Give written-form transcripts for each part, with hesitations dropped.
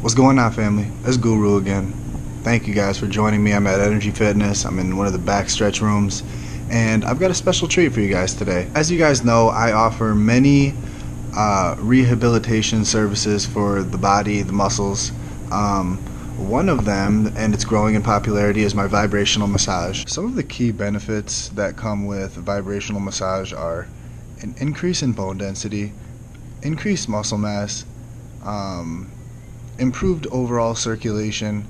What's going on, family? It's Guru again. Thank you guys for joining me. I'm at Energy Fitness. I'm in one of the back stretch rooms, and I've got a special treat for you guys today. As you guys know, I offer many rehabilitation services for the body, the muscles. One of them, and it's growing in popularity, is my vibrational massage. Some of the key benefits that come with vibrational massage are an increase in bone density, increased muscle mass, improved overall circulation,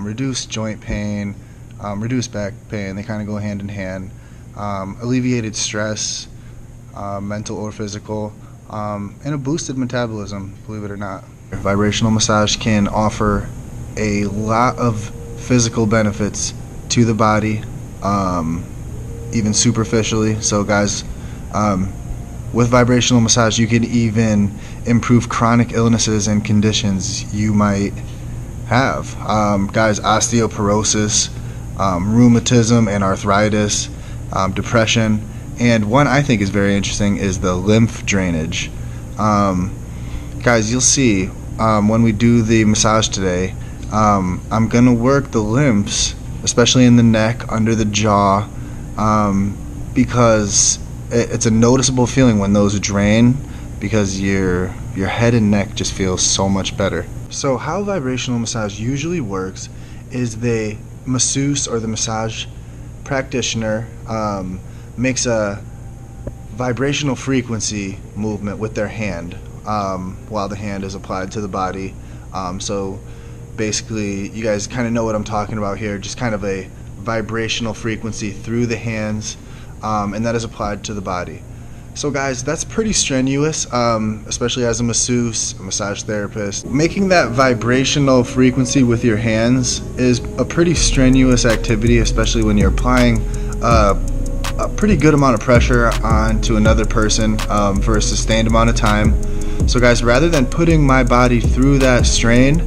reduced joint pain, reduced back pain. They kind of go hand in hand. Alleviated stress, mental or physical, and a boosted metabolism, believe it or not. Vibrational massage can offer a lot of physical benefits to the body, even superficially. So guys, with vibrational massage, you can even improve chronic illnesses and conditions you might have. Guys, osteoporosis, rheumatism and arthritis, depression, and one I think is very interesting is the lymph drainage. Guys, you'll see when we do the massage today, I'm going to work the lymphs, especially in the neck, under the jaw, because it's a noticeable feeling when those drain, because your head and neck just feels so much better. So how vibrational massage usually works is the masseuse or the massage practitioner makes a vibrational frequency movement with their hand while the hand is applied to the body. So basically, you guys kind of know what I'm talking about here, just kind of a vibrational frequency through the hands, and that is applied to the body. So guys, that's pretty strenuous, especially as a masseuse, a massage therapist. Making that vibrational frequency with your hands is a pretty strenuous activity, especially when you're applying a pretty good amount of pressure onto another person for a sustained amount of time. So guys, rather than putting my body through that strain,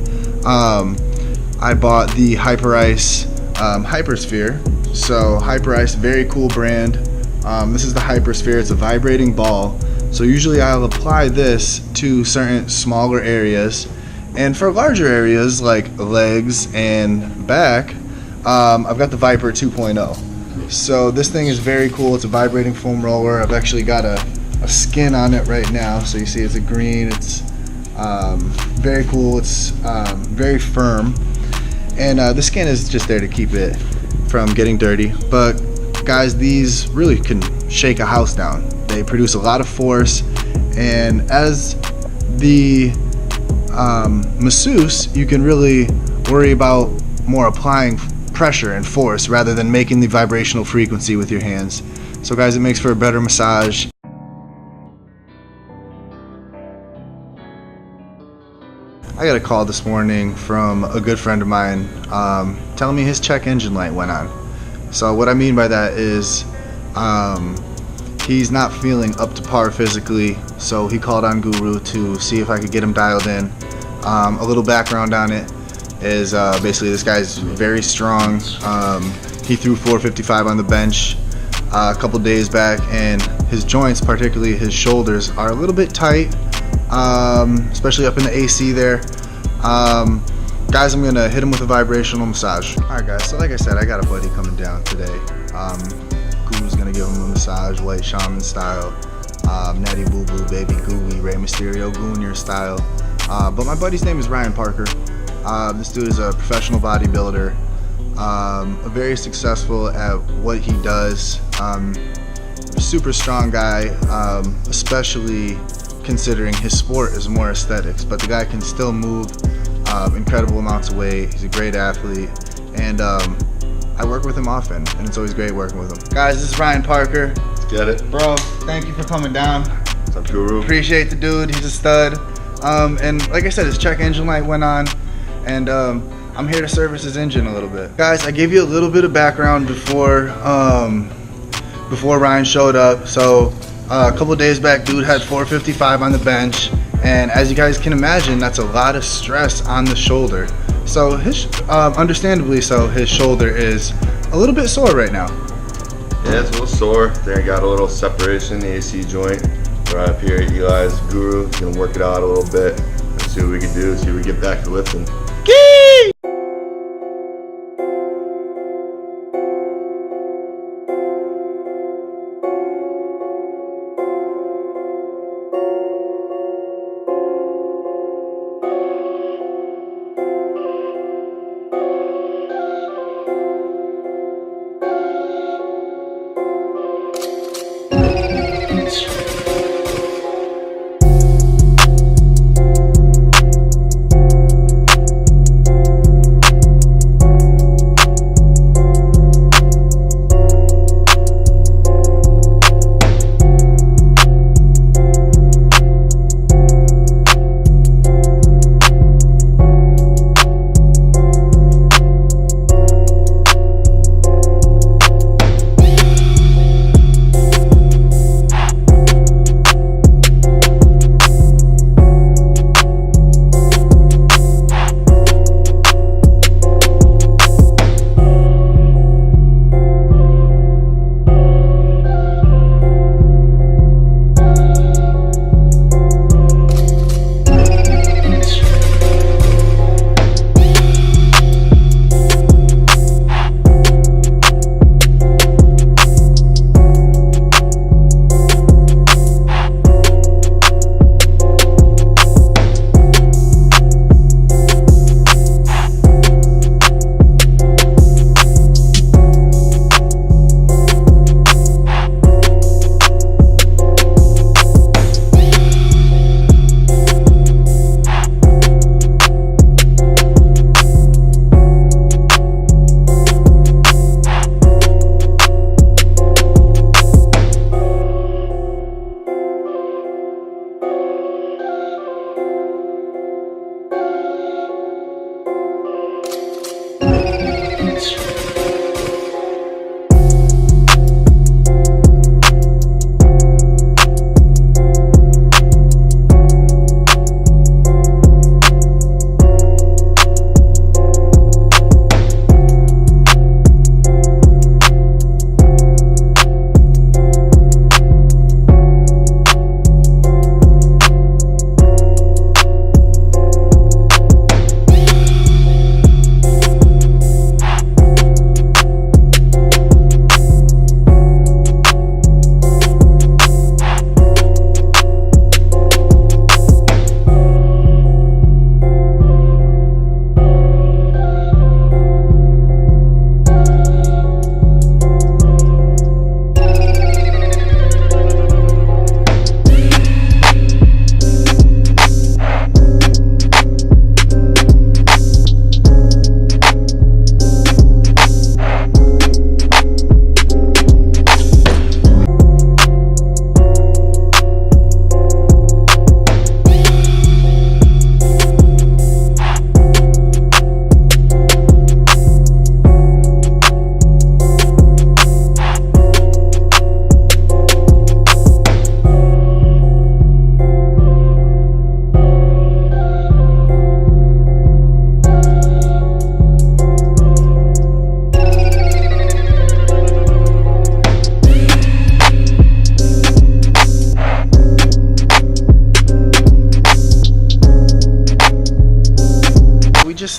I bought the Hyperice Hypersphere. So Hyperice, very cool brand. This is the Hypersphere. It's a vibrating ball. So usually I'll apply this to certain smaller areas, and for larger areas like legs and back, I've got the Vyper 2.0. So this thing is very cool. It's a vibrating foam roller. I've actually got a skin on it right now. So you see it's a green. It's very cool. It's very firm, and the skin is just there to keep it from getting dirty. But guys, these really can shake a house down. They produce a lot of force, and as the masseuse, you can really worry about more applying pressure and force rather than making the vibrational frequency with your hands. So guys, it makes for a better massage. I got a call this morning from a good friend of mine telling me his check engine light went on. So what I mean by that is he's not feeling up to par physically, so he called on Guru to see if I could get him dialed in. A little background on it is basically this guy's very strong. He threw 455 on the bench a couple days back, and his joints, particularly his shoulders, are a little bit tight, especially up in the AC there. Guys, I'm gonna hit him with a vibrational massage. Alright guys, so like I said, I got a buddy coming down today. Guru's gonna give him a massage, white shaman style, Natty Boo Boo, Baby Gooey, Rey Mysterio, Goonier style. But my buddy's name is Ryan Parker. This dude is a professional bodybuilder, very successful at what he does. Super strong guy, especially considering his sport is more aesthetics, but the guy can still move incredible amounts of weight. He's a great athlete, and I work with him often, and it's always great working with him. Guys, this is Ryan Parker. Let's get it. Bro, thank you for coming down. What's up, Guru? Appreciate the dude, he's a stud. And like I said, his check engine light went on, and I'm here to service his engine a little bit. Guys, I gave you a little bit of background before Ryan showed up. So a couple of days back, dude had 455 on the bench, and as you guys can imagine, that's a lot of stress on the shoulder. So his, understandably so, his shoulder is a little bit sore right now. Yeah, it's a little sore. There, got a little separation in the AC joint. Right up here, Eli's Guru. He's gonna work it out a little bit. As see what we can do, see if we get back to lifting.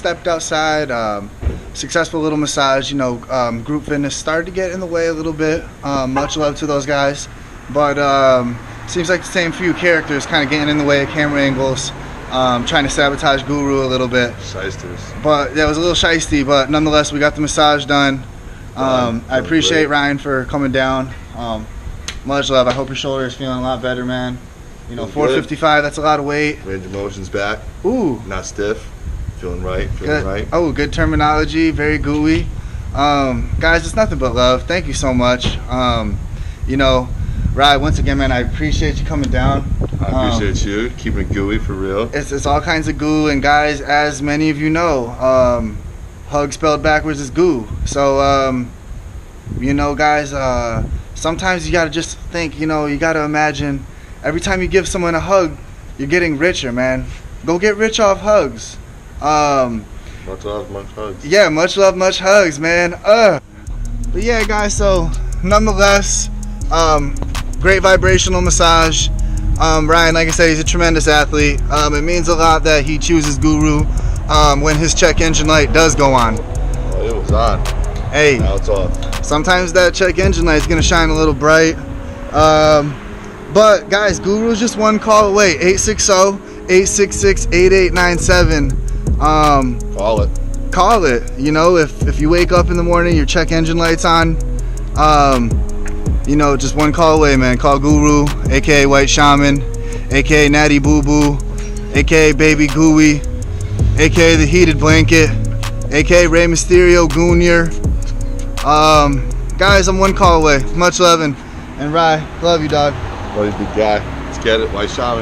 stepped outside, successful little massage. You know, group fitness started to get in the way a little bit. Much love to those guys, but seems like the same few characters kind of getting in the way of camera angles, trying to sabotage Guru a little bit. Shysters. But yeah, it was a little shysty, but nonetheless we got the massage done. I appreciate Ryan for coming down. Much love. I hope your shoulder is feeling a lot better, man. You know, 455, that's a lot of weight. Range of motion's back. Ooh. Not stiff. Feeling right. Good. Right. Oh, good terminology. Very gooey. Guys, it's nothing but love. Thank you so much. You know, Ryan, once again, man, I appreciate you coming down. I appreciate you keeping it gooey for real. It's all kinds of goo, and guys, as many of you know, hug spelled backwards is goo. So, you know, guys, sometimes you gotta just think. You know, you gotta imagine. Every time you give someone a hug, you're getting richer, man. Go get rich off hugs. Much love, much hugs. Yeah, much love, much hugs, man. But yeah, guys, so nonetheless, great vibrational massage. Ryan, like I said, he's a tremendous athlete. It means a lot that he chooses Guru when his check engine light does go on. Well, it was on. Hey, Now it's off. sometimes that check engine light is going to shine a little bright. But guys, Guru's just one call away. 860-866-8897. Call it. Call it. You know, if you wake up in the morning, your check engine light's on, you know, just one call away, man. Call Guru, aka White Shaman, aka Natty Boo Boo, aka Baby Gooey, aka The Heated Blanket, aka Rey Mysterio Goonier. Guys, I'm one call away. Much love, and Rye, love you, dog. What a big guy. Let's get it. White Shaman.